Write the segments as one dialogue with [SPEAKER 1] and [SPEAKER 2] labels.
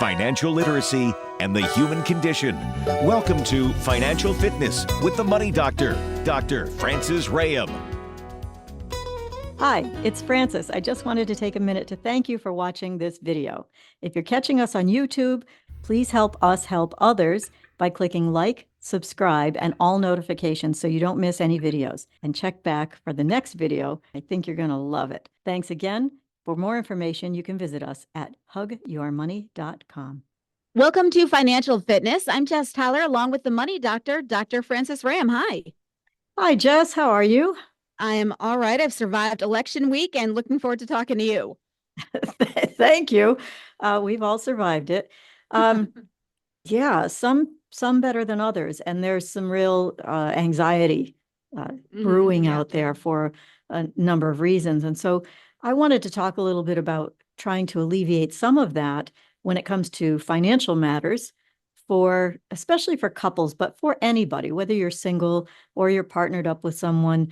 [SPEAKER 1] financial literacy, and the human condition. Welcome to Financial Fitness with the Money Doctor, Dr. Francis Rayam.
[SPEAKER 2] Hi, it's Francis. I just wanted to take a minute to thank you for watching this video. If you're catching us on YouTube, please help us help others by clicking like, subscribe, and all notifications so you don't miss any videos. And check back for the next video. I think you're going to love it. Thanks again. For more information, you can visit us at hugyourmoney.com.
[SPEAKER 3] Welcome to Financial Fitness. I'm Jess Tyler, along with the Money Doctor, Dr. Francis Rayam. Hi.
[SPEAKER 2] Hi, Jess. How are you?
[SPEAKER 3] I am all right. I've survived election week and looking forward to talking to you.
[SPEAKER 2] Thank you. We've all survived it. Yeah, some better than others, and there's some real anxiety brewing out there for a number of reasons. And so I wanted to talk a little bit about trying to alleviate some of that when it comes to financial matters, especially for couples, but for anybody, whether you're single or you're partnered up with someone.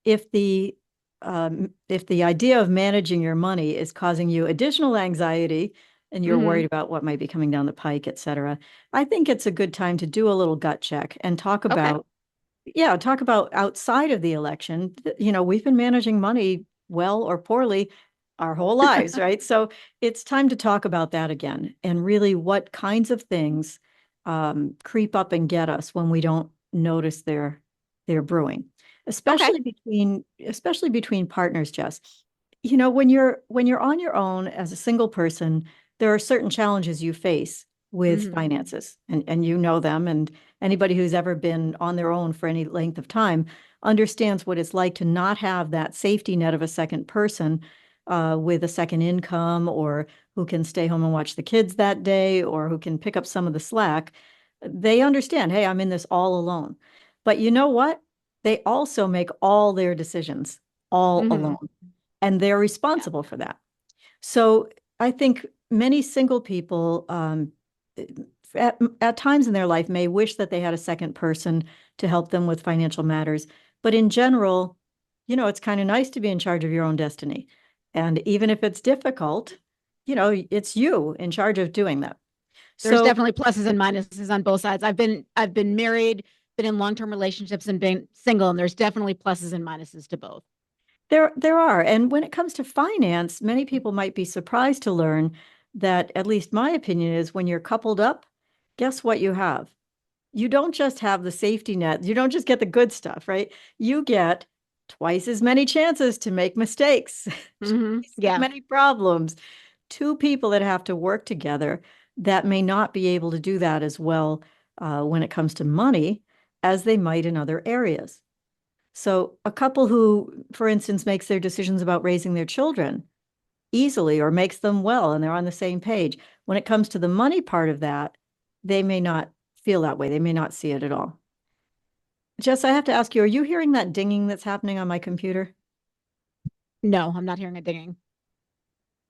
[SPEAKER 2] If the idea of managing your money is causing you additional anxiety and you're worried about what might be coming down the pike, et cetera, I think it's a good time to do a little gut check and talk about outside of the election. You know, we've been managing money well or poorly our whole lives, right? So it's time to talk about that again, and really what kinds of things creep up and get us when we don't notice they're brewing. Especially between partners, Jess. You know, when you're on your own as a single person, there are certain challenges you face with finances, and you know them, and anybody who's ever been on their own for any length of time understands what it's like to not have that safety net of a second person with a second income, or who can stay home and watch the kids that day, or who can pick up some of the slack. They understand, hey, I'm in this all alone. But you know what? They also make all their decisions all alone, and they're responsible for that. So I think many single people at times in their life may wish that they had a second person to help them with financial matters. But in general, you know, it's kind of nice to be in charge of your own destiny. And even if it's difficult, you know, it's you in charge of doing that.
[SPEAKER 3] There's definitely pluses and minuses on both sides. I've been married, been in long-term relationships, and been single, and there's definitely pluses and minuses to both.
[SPEAKER 2] There are. And when it comes to finance, many people might be surprised to learn that, at least my opinion is, when you're coupled up, guess what you have? You don't just have the safety net. You don't just get the good stuff, right? You get twice as many chances to make mistakes, many problems. Two people that have to work together that may not be able to do that as well when it comes to money as they might in other areas. So a couple who, for instance, makes their decisions about raising their children easily or makes them well, and they're on the same page, when it comes to the money part of that, they may not feel that way. They may not see it at all. Jess, I have to ask you, are you hearing that dinging that's happening on my computer?
[SPEAKER 3] No, I'm not hearing a dinging.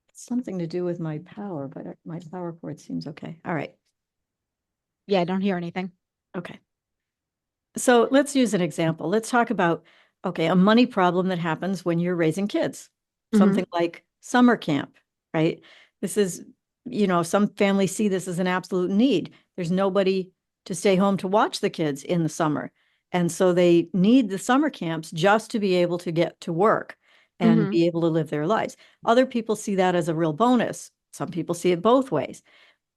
[SPEAKER 2] It's something to do with my power, but my power cord seems okay. All right.
[SPEAKER 3] Yeah, I don't hear anything.
[SPEAKER 2] Okay. So let's use an example. Let's talk about, a money problem that happens when you're raising kids. Something like summer camp, right? This is, you know, some families see this as an absolute need. There's nobody to stay home to watch the kids in the summer. And so they need the summer camps just to be able to get to work and be able to live their lives. Other people see that as a real bonus. Some people see it both ways.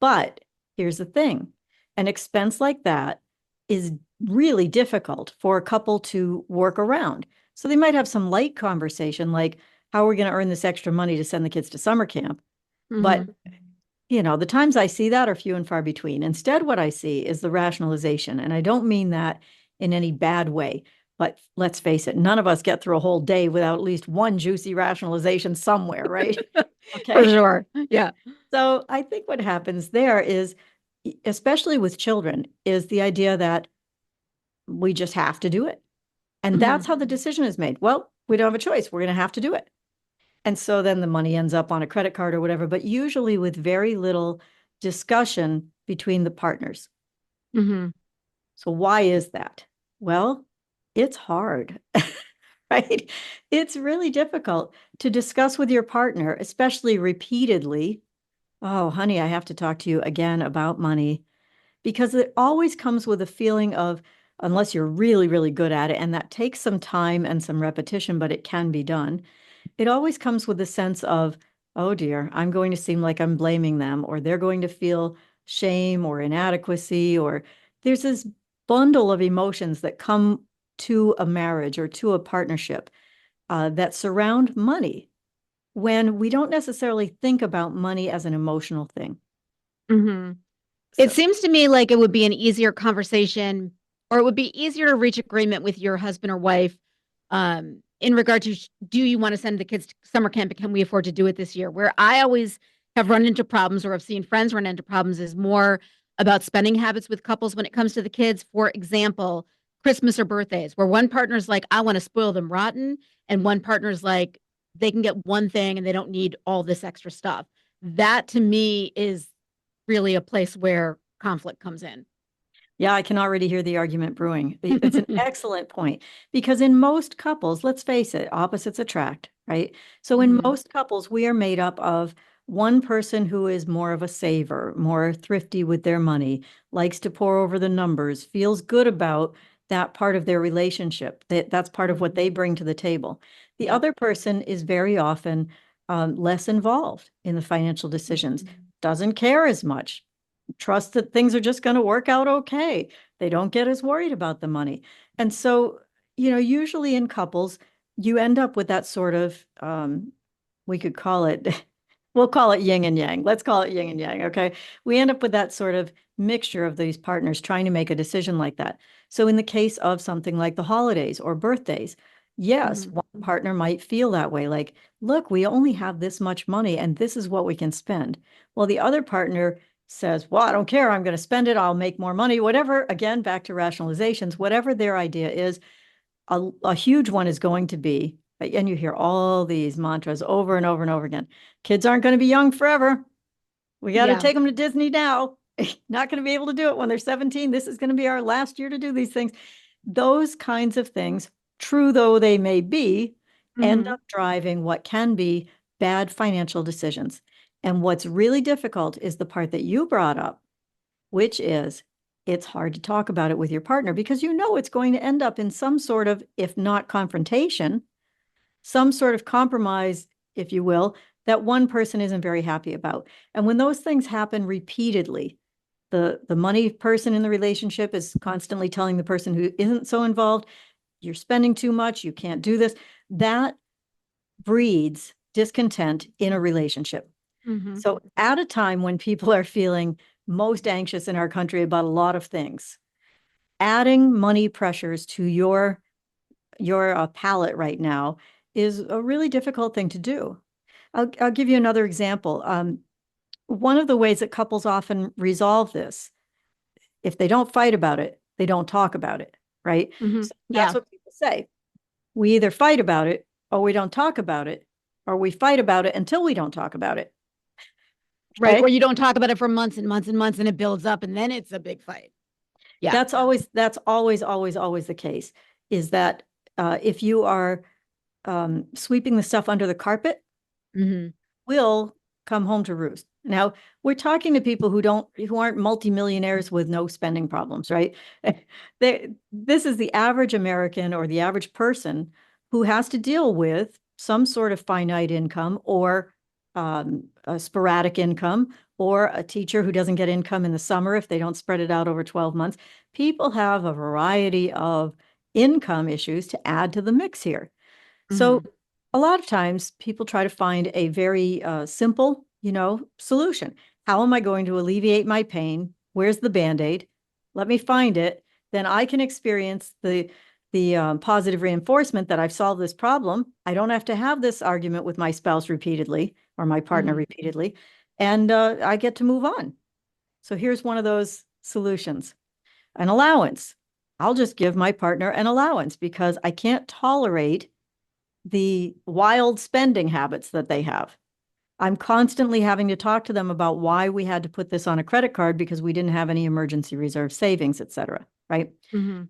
[SPEAKER 2] But here's the thing. An expense like that is really difficult for a couple to work around. So they might have some light conversation like, how are we going to earn this extra money to send the kids to summer camp? But, you know, the times I see that are few and far between. Instead, what I see is the rationalization. And I don't mean that in any bad way, but let's face it, none of us get through a whole day without at least one juicy rationalization somewhere, right?
[SPEAKER 3] Okay. For sure. Yeah.
[SPEAKER 2] So I think what happens there is, especially with children, is the idea that we just have to do it. And that's how the decision is made. Well, we don't have a choice. We're going to have to do it. And so then the money ends up on a credit card or whatever, but usually with very little discussion between the partners. So why is that? Well, it's hard, right? It's really difficult to discuss with your partner, especially repeatedly, Oh, honey, I have to talk to you again about money because it always comes with a feeling of, unless you're really, really good at it, and that takes some time and some repetition, but it can be done. It always comes with a sense of, oh dear, I'm going to seem like I'm blaming them, or they're going to feel shame or inadequacy, or there's this bundle of emotions that come to a marriage or to a partnership that surround money when we don't necessarily think about money as an emotional thing.
[SPEAKER 3] Mm-hmm. It
[SPEAKER 2] So,
[SPEAKER 3] seems to me like it would be an easier conversation, or it would be easier to reach agreement with your husband or wife in regard to do you want to send the kids to summer camp and can we afford to do it this year? Where I always have run into problems or have seen friends run into problems is more about spending habits with couples when it comes to the kids. For example, Christmas or birthdays, where one partner's like, I want to spoil them rotten, and one partner's like, they can get one thing and they don't need all this extra stuff. That to me is really a place where conflict comes in.
[SPEAKER 2] yeah, I can already hear the argument brewing. It's an excellent point because in most couples, let's face it, opposites attract, right? So in
[SPEAKER 3] Mhm.
[SPEAKER 2] most couples, we are made up of one person who is more of a saver, more thrifty with their money, likes to pour over the numbers, feels good about that part of their relationship. That's part of what they bring to the table. The
[SPEAKER 3] Yep.
[SPEAKER 2] other person is very often less involved in the financial decisions,
[SPEAKER 3] Mhm.
[SPEAKER 2] doesn't care as much, trust that things are just going to work out okay. They don't get as worried about the money. And so, usually in couples, you end up with that sort of, we could call it, we'll call it yin and yang. Let's call it yin and yang. Okay. We end up with that sort of mixture of these partners trying to make a decision like that. So, in the case of something like the holidays or birthdays, yes,
[SPEAKER 3] Mhm.
[SPEAKER 2] one partner might feel that way like, look, we only have this much money and this is what we can spend. Well, the other partner says, well, I don't care. I'm going to spend it. I'll make more money, whatever. Again, back to rationalizations, whatever their idea is, a huge one is going to be, and you hear all these mantras over and over and over again. Kids aren't going to be young forever. We got to
[SPEAKER 3] Yeah.
[SPEAKER 2] take them to Disney now. Not going to be able to do it when they're 17. This is going to be our last year to do these things. Those kinds of things, true though they may be, end
[SPEAKER 3] Mhm.
[SPEAKER 2] up driving what can be bad financial decisions. And what's really difficult is the part that you brought up, which is it's hard to talk about it with your partner because it's going to end up in some sort of, if not confrontation, some sort of compromise, if you will, that one person isn't very happy about. And when those things happen repeatedly, the money person in the relationship is constantly telling the person who isn't so involved, you're spending too much, you can't do this. That breeds discontent in a relationship.
[SPEAKER 3] Mhm.
[SPEAKER 2] So at a time when people are feeling most anxious in our country about a lot of things, adding money pressures to your palette right now is a really difficult thing to do. I'll give you another example. One of the ways that couples often resolve this, if they don't fight about it, they don't talk about it, right?
[SPEAKER 3] Mhm.
[SPEAKER 2] So that's
[SPEAKER 3] Yeah.
[SPEAKER 2] what people say. We either fight about it or we don't talk about it, or we fight about it until we don't talk about it.
[SPEAKER 3] Right.
[SPEAKER 2] Okay.
[SPEAKER 3] Or you don't talk about it for months and months and months and it builds up and then it's a big fight. Yeah.
[SPEAKER 2] That's always the case, is that if you are sweeping the stuff under the carpet,
[SPEAKER 3] Mhm.
[SPEAKER 2] will come home to roost. Now, we're talking to people who aren't multimillionaires with no spending problems, right? This is the average American or the average person who has to deal with some sort of finite income or a sporadic income or a teacher who doesn't get income in the summer if they don't spread it out over 12 months. People have a variety of income issues to add to the mix here. So
[SPEAKER 3] Mhm.
[SPEAKER 2] a lot of times people try to find a very simple, solution. How am I going to alleviate my pain? Where's the Band-Aid? Let me find it. Then I can experience the positive reinforcement that I've solved this problem. I don't have to have this argument with my spouse repeatedly or my partner
[SPEAKER 3] Mhm.
[SPEAKER 2] repeatedly, and I get to move on. So here's one of those solutions: an allowance. I'll just give my partner an allowance because I can't tolerate the wild spending habits that they have. I'm constantly having to talk to them about why we had to put this on a credit card because we didn't have any emergency reserve savings, et cetera. Right.
[SPEAKER 3] Mhm.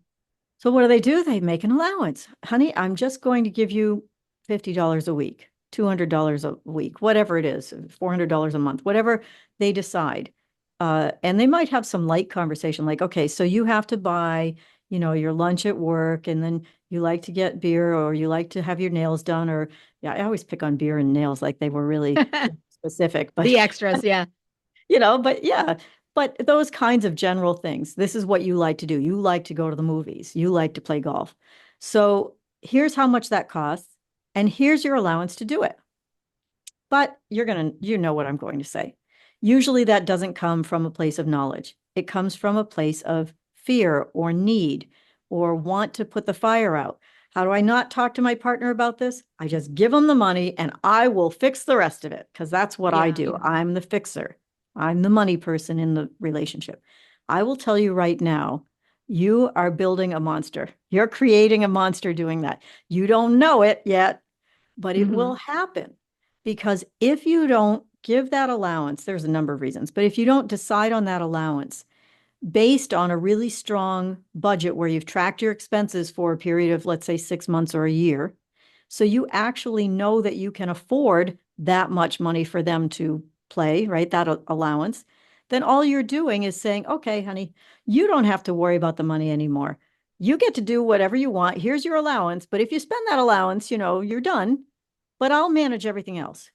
[SPEAKER 2] So what do? They make an allowance. Honey, I'm just going to give you $50 a week $200 a week, whatever it is, $400 a month, whatever they decide. And they might have some light conversation like, okay, so you have to buy, your lunch at work, and then you like to get beer, or you like to have your nails done, or yeah, I always pick on beer and nails like they were really specific, but
[SPEAKER 3] The extras, yeah.
[SPEAKER 2] but yeah, but those kinds of general things. This is what you like to do. You like to go to the movies. You like to play golf. So here's how much that costs, and here's your allowance to do it. But you know what I'm going to say. Usually that doesn't come from a place of knowledge. It comes from a place of fear or need or want to put the fire out. How do I not talk to my partner about this? I just give them the money and I will fix the rest of it, because that's what I do. I'm the fixer. I'm the money person in the relationship. I will tell you right now, you are building a monster. You're creating a monster doing that. You don't know it yet, but it will happen. Because if you don't give that allowance, there's a number of reasons, but if you don't decide on that allowance based on a really strong budget where you've tracked your expenses for a period of, let's say, 6 months or a year, so you actually know that you can afford that much money for them to play, right? That allowance, then all you're doing is saying, okay, honey, you don't have to worry about the money anymore. You get to do whatever you want. Here's your allowance. But if you spend that allowance, you're done, but I'll manage everything else.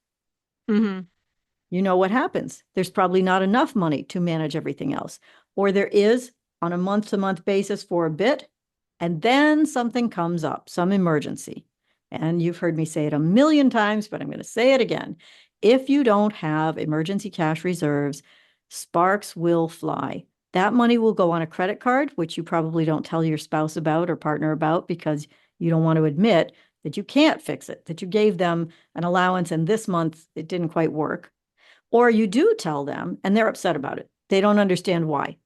[SPEAKER 3] Mm-hmm.
[SPEAKER 2] You know what happens? There's probably not enough money to manage everything else, or there is on a month-to-month basis for a bit, and then something comes up, some emergency. And you've heard me say it a million times, but I'm going to say it again. If you don't have emergency cash reserves, sparks will fly. That money will go on a credit card, which you probably don't tell your spouse about or partner about because you don't want to admit that you can't fix it, that you gave them an allowance and this month it didn't quite work. Or you do tell them and they're upset about it. They don't understand why.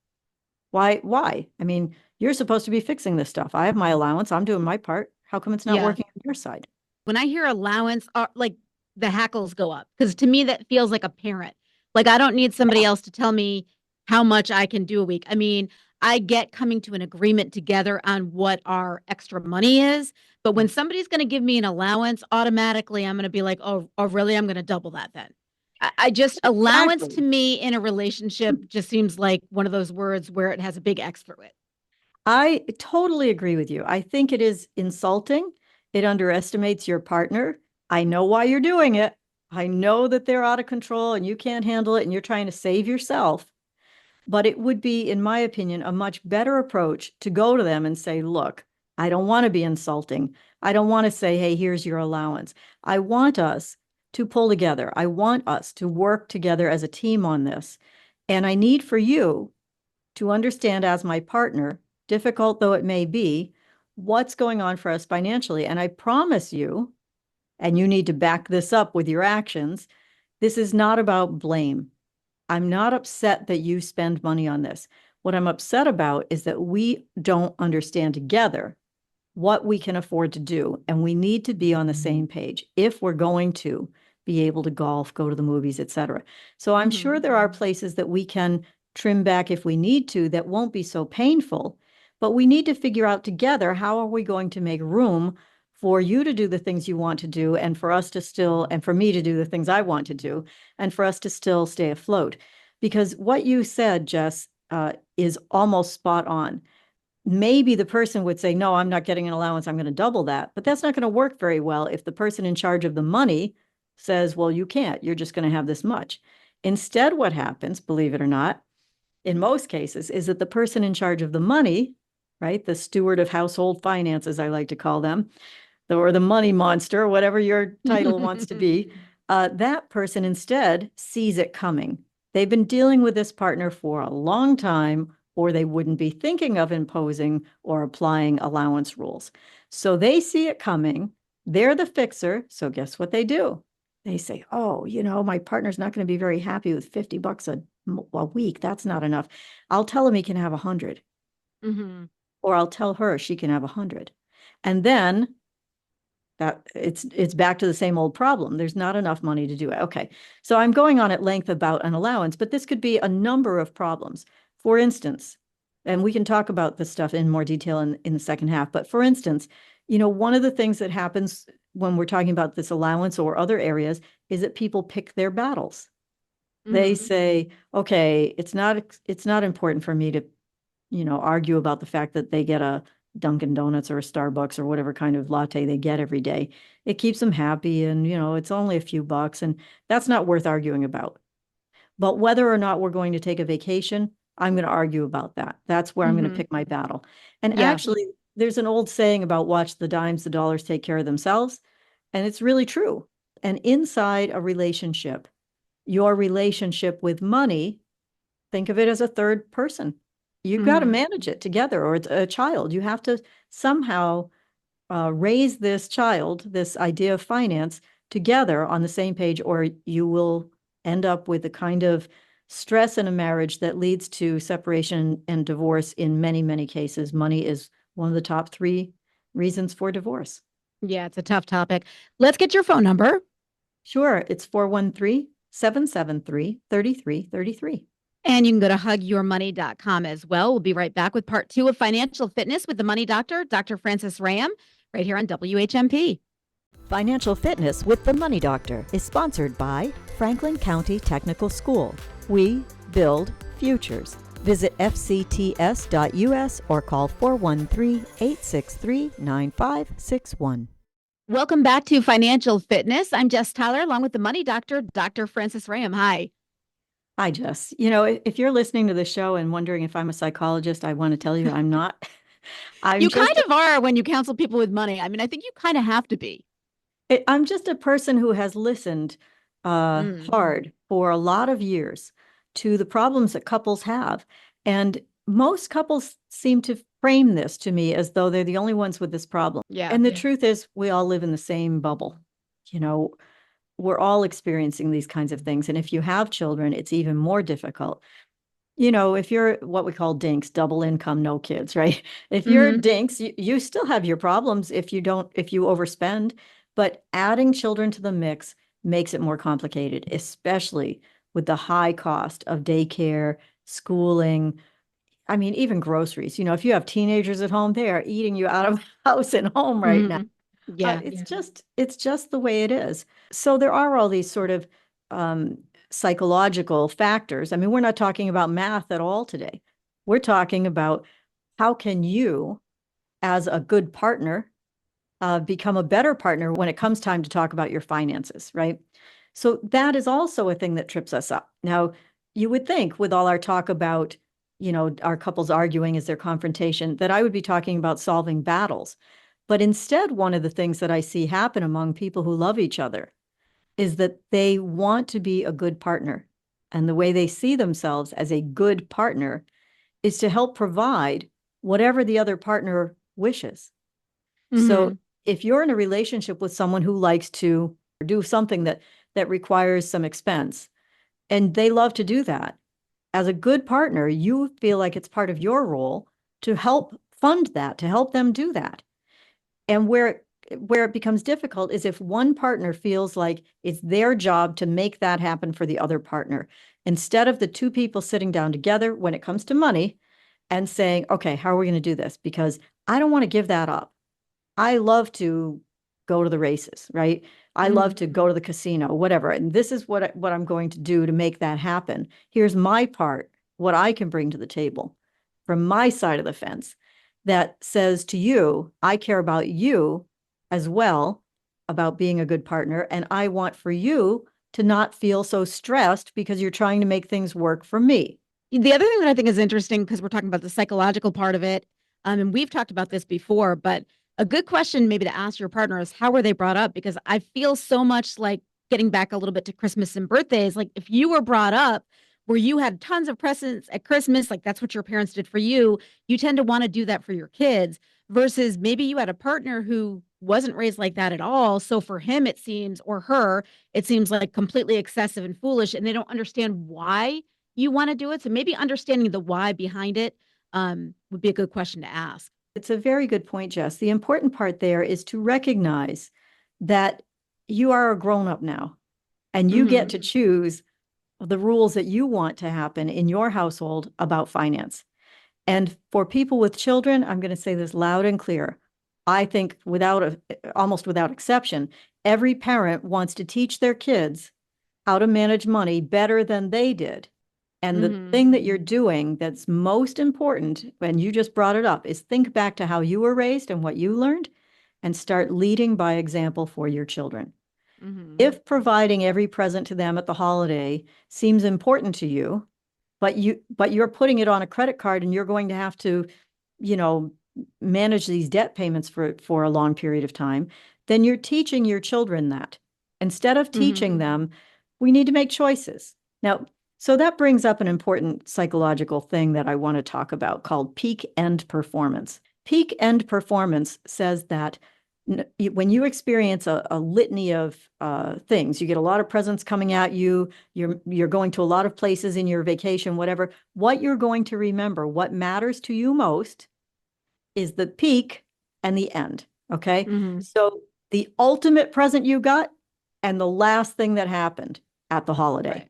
[SPEAKER 2] Why? I mean, you're supposed to be fixing this stuff. I have my allowance. I'm doing my part. How come it's not working on your side?
[SPEAKER 3] When I hear allowance, like the hackles go up, because to me that feels like a parent. Like I don't need somebody else to tell me how much I can do a week. I mean, I get coming to an agreement together on what our extra money is, but when somebody's going to give me an allowance, automatically I'm going to be like, oh, really? I'm going to double that then. I just allowance to me in a relationship just seems like one of those words where it has a big X through it.
[SPEAKER 2] I totally agree with you. I think it is insulting. It underestimates your partner. I know why you're doing it. I know that they're out of control and you can't handle it and you're trying to save yourself. But it would be, in my opinion, a much better approach to go to them and say, look, I don't want to be insulting. I don't want to say, hey, here's your allowance. I want us to pull together. I want us to work together as a team on this. And I need for you to understand, as my partner, difficult though it may be, what's going on for us financially. And I promise you, and you need to back this up with your actions, this is not about blame. I'm not upset that you spend money on this. What I'm upset about is that we don't understand together what we can afford to do. And we need to be on the same page if we're going to be able to golf, go to the movies, etc. So I'm sure there are places that we can trim back if we need to that won't be so painful, but we need to figure out together, how are we going to make room for you to do the things you want to do, and for us to still, and for me to do the things I want to do, and for us to still stay afloat. Because what you said, Jess, is almost spot on. Maybe the person would say, no, I'm not getting an allowance, I'm going to double that. But that's not going to work very well if the person in charge of the money says, well, you can't, you're just going to have this much. Instead, what happens, believe it or not, in most cases, is that the person in charge of the money, right, the steward of household finances, I like to call them, or the money monster, whatever your title wants to be, that person instead sees it coming. They've been dealing with this partner for a long time, or they wouldn't be thinking of imposing or applying allowance rules. So they see it coming. They're the fixer. So guess what they do? They say, oh, my partner's not going to be very happy with $50 a week. That's not enough. I'll tell him he can have 100. Or I'll tell her she can have 100. And then that it's back to the same old problem. There's not enough money to do it. Okay. So I'm going on at length about an allowance, but this could be a number of problems. For instance, and we can talk about this stuff in more detail in the second half, but for instance, one of the things that happens when we're talking about this allowance or other areas is that people pick their battles. They say, okay, it's not important for me to, argue about the fact that they get a Dunkin' Donuts or a Starbucks or whatever kind of latte they get every day. It keeps them happy and, it's only a few bucks and that's not worth arguing about. But whether or not we're going to take a vacation, I'm going to argue about that. That's where I'm going to pick my battle. And
[SPEAKER 3] Yeah.
[SPEAKER 2] actually, there's an old saying about watch the dimes, the dollars take care of themselves. And it's really true. And inside a relationship, your relationship with money, think of it as a third person. You've got to manage it together, or it's a child. You have to somehow raise this child, this idea of finance, together on the same page, or you will end up with the kind of stress in a marriage that leads to separation and divorce in many, many cases. Money is one of the top 3 reasons for divorce.
[SPEAKER 3] Yeah, it's a tough topic. Let's get your phone number.
[SPEAKER 2] Sure. It's 413-773-3333.
[SPEAKER 3] And you can go to hugyourmoney.com as well. We'll be right back with part 2 of Financial Fitness with the Money Doctor, Dr. Francis Ram, right here on WHMP.
[SPEAKER 4] Financial Fitness with the Money Doctor is sponsored by Franklin County Technical School. We build futures. Visit fcts.us or call 413-863-9561.
[SPEAKER 3] Welcome back to Financial Fitness. I'm Jess Tyler, along with the Money Doctor, Dr. Francis Ram. Hi.
[SPEAKER 2] Hi, Jess. If you're listening to the show and wondering if I'm a psychologist, I want to tell you I'm not.
[SPEAKER 3] You kind of are when you counsel people with money. I mean, I think you kind of have to be.
[SPEAKER 2] I'm just a person who has listened hard for a lot of years to the problems that couples have. And most couples seem to frame this to me as though they're the only ones with this problem.
[SPEAKER 3] Yeah.
[SPEAKER 2] And the truth is, we all live in the same bubble. We're all experiencing these kinds of things. And if you have children, it's even more difficult. If you're what we call dinks, double income, no kids, right? If you're dinks, you still have your problems if you overspend, but adding children to the mix makes it more complicated, especially with the high cost of daycare, schooling. I mean, even groceries. If you have teenagers at home, they are eating you out of house and home right now.
[SPEAKER 3] Yeah.
[SPEAKER 2] It's just the way it is. So there are all these sort of psychological factors. I mean, we're not talking about math at all today. We're talking about how can you, as a good partner, become a better partner when it comes time to talk about your finances, right? So that is also a thing that trips us up. Now, you would think with all our talk about, our couples arguing as their confrontation, that I would be talking about solving battles. But instead, one of the things that I see happen among people who love each other is that they want to be a good partner. And the way they see themselves as a good partner is to help provide whatever the other partner wishes. So if you're in a relationship with someone who likes to do something that requires some expense, and they love to do that, as a good partner, you feel like it's part of your role to help fund that, to help them do that. And where it becomes difficult is if one partner feels like it's their job to make that happen for the other partner, instead of the two people sitting down together when it comes to money and saying, okay, how are we going to do this? Because I don't want to give that up. I love to go to the races, right? I love to go to the casino, whatever. And this is what I'm going to do to make that happen. Here's my part, what I can bring to the table from my side of the fence that says to you, I care about you as well, about being a good partner. And I want for you to not feel so stressed because you're trying to make things work for me.
[SPEAKER 3] The other thing that I think is interesting, because we're talking about the psychological part of it, and we've talked about this before, but a good question maybe to ask your partner is, how were they brought up? Because I feel so much like getting back a little bit to Christmas and birthdays. Like if you were brought up where you had tons of presents at Christmas, like that's what your parents did for you, you tend to want to do that for your kids, versus maybe you had a partner who wasn't raised like that at all. So for him, it seems, or her, it seems like completely excessive and foolish, and they don't understand why you want to do it. So maybe understanding the why behind it would be a good question to ask.
[SPEAKER 2] It's a very good point, Jess. The important part there is to recognize that you are a grown-up now, and you get to choose the rules that you want to happen in your household about finance. And for people with children, I'm going to say this loud and clear. I think almost without exception, every parent wants to teach their kids how to manage money better than they did. And the thing that you're doing that's most important, and you just brought it up, is think back to how you were raised and what you learned and start leading by example for your children. If providing every present to them at the holiday seems important to you, but you're putting it on a credit card and you're going to have to, manage these debt payments for a long period of time, then you're teaching your children that. Instead of teaching them, we need to make choices. Now, so that brings up an important psychological thing that I want to talk about called peak end performance. Peak end performance says that when you experience a litany of things, you get a lot of presents coming at you, you're going to a lot of places in your vacation, whatever, what you're going to remember, what matters to you most is the peak and the end, okay? So the ultimate present you got and the last thing that happened at the holiday.
[SPEAKER 3] Right.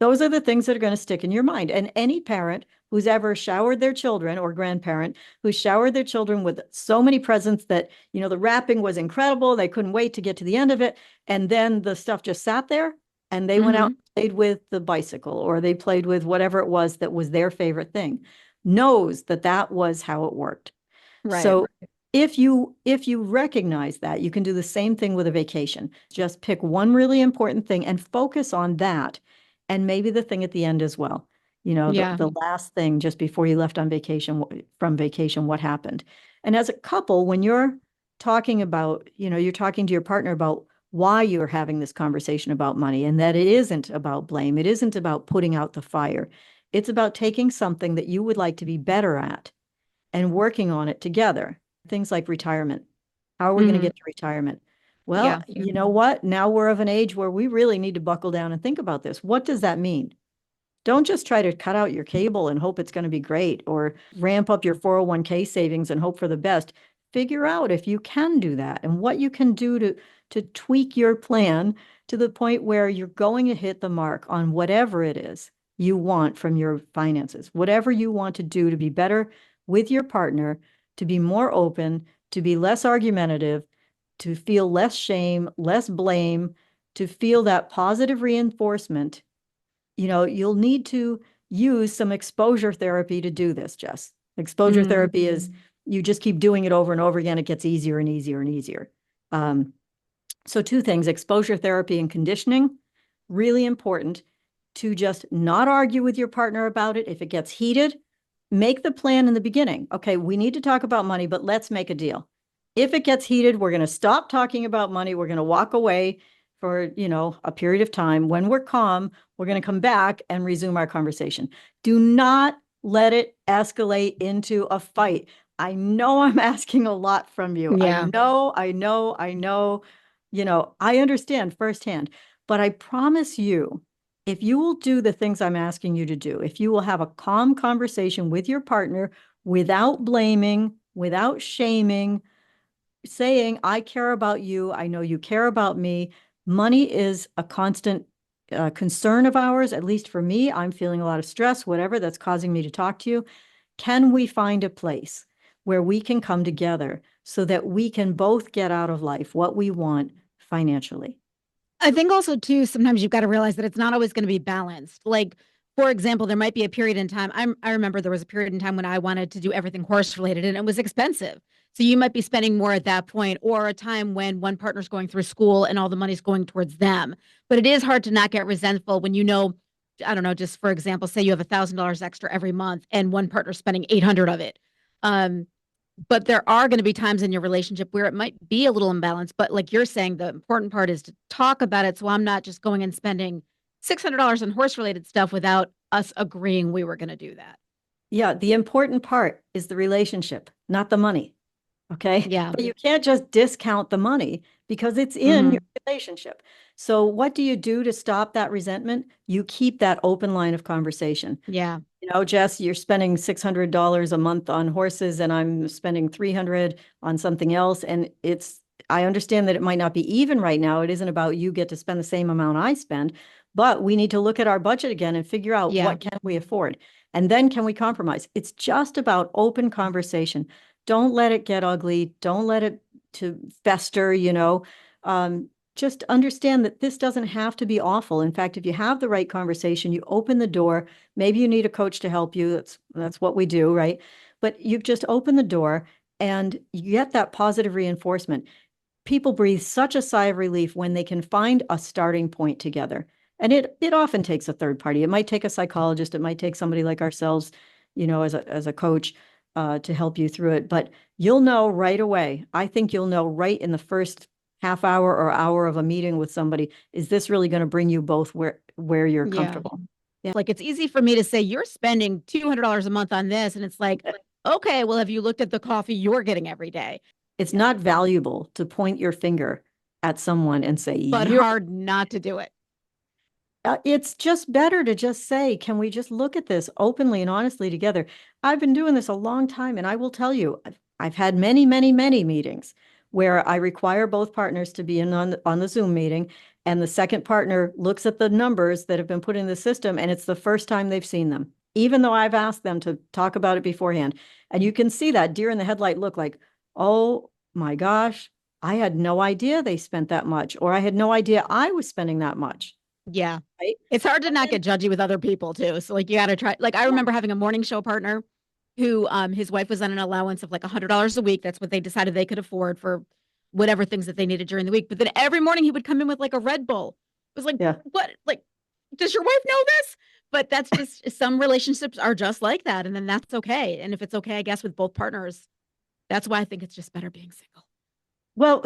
[SPEAKER 2] Those are the things that are going to stick in your mind. And any parent who's ever showered their children or grandparent who's showered their children with so many presents that, the wrapping was incredible. They couldn't wait to get to the end of it. And then the stuff just sat there and they went out and played with the bicycle or they played with whatever it was that was their favorite thing, knows that was how it worked.
[SPEAKER 3] Right.
[SPEAKER 2] So if you recognize that, you can do the same thing with a vacation. Just pick one really important thing and focus on that. And maybe the thing at the end as well. The last thing just before you left on vacation, from vacation, what happened? And as a couple, when you're talking about, you're talking to your partner about why you're having this conversation about money and that it isn't about blame. It isn't about putting out the fire. It's about taking something that you would like to be better at and working on it together. Things like retirement. How are we going to get to retirement? Well, you know what? Now we're of an age where we really need to buckle down and think about this. What does that mean? Don't just try to cut out your cable and hope it's going to be great or ramp up your 401k savings and hope for the best. Figure out if you can do that and what you can do to tweak your plan to the point where you're going to hit the mark on whatever it is you want from your finances, whatever you want to do to be better with your partner, to be more open, to be less argumentative, to feel less shame, less blame, to feel that positive reinforcement. You'll need to use some exposure therapy to do this, Jess. Exposure therapy is you just keep doing it over and over again. It gets easier and easier and easier. So two things, exposure therapy and conditioning, really important to just not argue with your partner about it. If it gets heated, make the plan in the beginning. Okay, we need to talk about money, but let's make a deal. If it gets heated, we're going to stop talking about money. We're going to walk away for, a period of time. When we're calm, we're going to come back and resume our conversation. Do not let it escalate into a fight. I know I'm asking a lot from you.
[SPEAKER 3] Yeah.
[SPEAKER 2] I know. I understand firsthand, but I promise you, if you will do the things I'm asking you to do, if you will have a calm conversation with your partner without blaming, without shaming, saying, I care about you, I know you care about me. Money is a constant concern of ours, at least for me. I'm feeling a lot of stress, whatever that's causing me to talk to you. Can we find a place where we can come together so that we can both get out of life what we want financially?
[SPEAKER 3] I think also too, sometimes you've got to realize that it's not always going to be balanced. Like, for example, there might be a period in time. I remember there was a period in time when I wanted to do everything horse related and it was expensive. So you might be spending more at that point, or a time when one partner's going through school and all the money's going towards them. But it is hard to not get resentful when I don't know, just for example, say you have $1,000 extra every month and one partner's spending 800 of it. But there are going to be times in your relationship where it might be a little imbalanced. But like you're saying, the important part is to talk about it. So I'm not just going and spending $600 on horse related stuff without us agreeing we were going to do that.
[SPEAKER 2] Yeah, the important part is the relationship, not the money. Okay.
[SPEAKER 3] Yeah.
[SPEAKER 2] But you can't just discount the money because it's in your relationship. So what do you do to stop that resentment? You keep that open line of conversation.
[SPEAKER 3] Yeah.
[SPEAKER 2] Jess, you're spending $600 a month on horses and I'm spending $300 on something else. And I understand that it might not be even right now. It isn't about you get to spend the same amount I spend, but we need to look at our budget again and figure out what can we afford? And then can we compromise? It's just about open conversation. don't let it get ugly. Don't let it to fester, just understand that this doesn't have to be awful. In fact, if you have the right conversation, you open the door, maybe you need a coach to help you. That's what we do, right? But you've just opened the door and you get that positive reinforcement. People breathe such a sigh of relief when they can find a starting point together. And it often takes a third party. It might take a psychologist, it might take somebody like ourselves, as a coach, to help you through it. But you'll know right away. I think you'll know right in the first half hour or hour of a meeting with somebody, is this really going to bring you both where you're comfortable?
[SPEAKER 3] Yeah. Like, it's easy for me to say, you're spending $200 a month on this. And it's like, okay, well, have you looked at the coffee you're getting every day?
[SPEAKER 2] It's not valuable to point your finger at someone and say,
[SPEAKER 3] but hard not to do it.
[SPEAKER 2] It's just better to just say, can we just look at this openly and honestly together? I've been doing this a long time, and I will tell you, I've had many, many, many meetings where I require both partners to be in on the Zoom meeting, and the second partner looks at the numbers that have been put in the system, and it's the first time they've seen them, even though I've asked them to talk about it beforehand. And you can see that deer in the headlight look, like, oh my gosh, I had no idea they spent that much, or I had no idea I was spending that much.
[SPEAKER 3] Yeah.
[SPEAKER 2] Right?
[SPEAKER 3] It's hard to not get judgy with other people too. So like, you got to try, like, I remember having a morning show partner who, his wife was on an allowance of like $100 a week. That's what they decided they could afford for whatever things that they needed during the week. But then every morning he would come in with like a Red Bull. It was like, what? Like, does your wife know this? But that's just, some relationships are just like that. And then that's okay. And if it's okay, I guess, with both partners, that's why I think it's just better being single.
[SPEAKER 2] Well,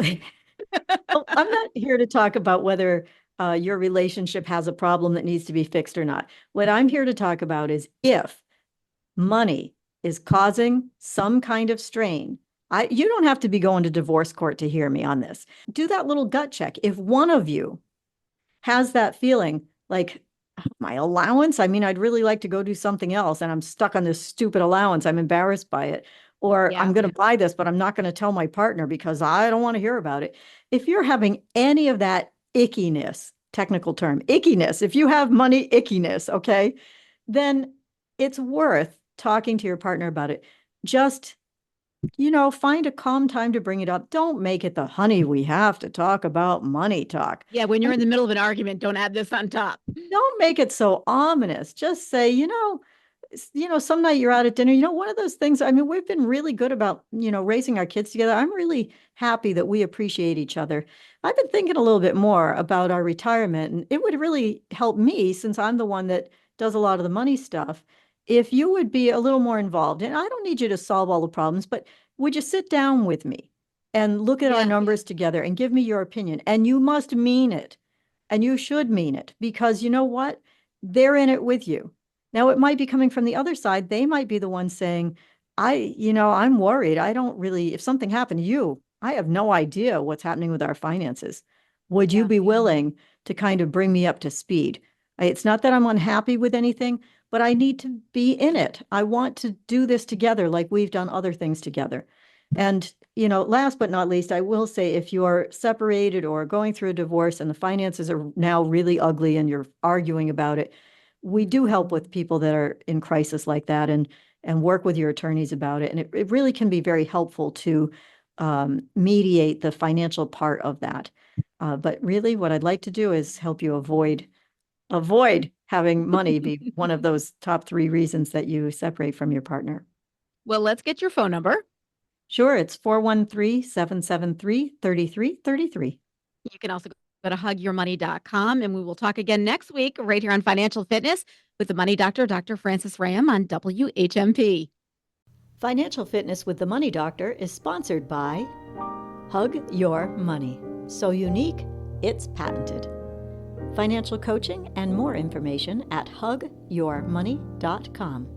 [SPEAKER 2] I'm not here to talk about whether your relationship has a problem that needs to be fixed or not. What I'm here to talk about is if money is causing some kind of strain, you don't have to be going to divorce court to hear me on this. Do that little gut check. If one of you has that feeling like, my allowance, I mean, I'd really like to go do something else, and I'm stuck on this stupid allowance, I'm embarrassed by it. Or I'm going to buy this, but I'm not going to tell my partner because I don't want to hear about it. If you're having any of that ickiness, technical term, ickiness, if you have money ickiness, okay, then it's worth talking to your partner about it. Just, find a calm time to bring it up. Don't make it the honey, we have to talk about money talk.
[SPEAKER 3] Yeah, when you're in the middle of an argument, don't add this on top.
[SPEAKER 2] Don't make it so ominous. Just say, some night you're out at dinner, one of those things, I mean, we've been really good about, raising our kids together. I'm really happy that we appreciate each other. I've been thinking a little bit more about our retirement, and it would really help me, since I'm the one that does a lot of the money stuff, if you would be a little more involved. And I don't need you to solve all the problems, but would you sit down with me and look at our numbers together and give me your opinion? And you must mean it. And you should mean it, because you know what? They're in it with you. Now, it might be coming from the other side. They might be the ones saying, I'm worried. I don't really, if something happened to you, I have no idea what's happening with our finances. Would you be willing to kind of bring me up to speed? It's not that I'm unhappy with anything, but I need to be in it. I want to do this together like we've done other things together. And, last but not least, I will say, if you're separated or going through a divorce and the finances are now really ugly and you're arguing about it, we do help with people that are in crisis like that, and work with your attorneys about it. And it really can be very helpful to mediate the financial part of that. But really, what I'd like to do is help you avoid having money be one of those top 3 reasons that you separate from your partner.
[SPEAKER 3] Well, let's get your phone number.
[SPEAKER 2] Sure. It's 413-773-3333.
[SPEAKER 3] You can also go to hugyourmoney.com, and we will talk again next week right here on Financial Fitness with the Money Doctor, Dr. Francis Ram, on WHMP.
[SPEAKER 4] Financial Fitness with the Money Doctor is sponsored by Hug Your Money. So unique, it's patented. Financial coaching and more information at hugyourmoney.com.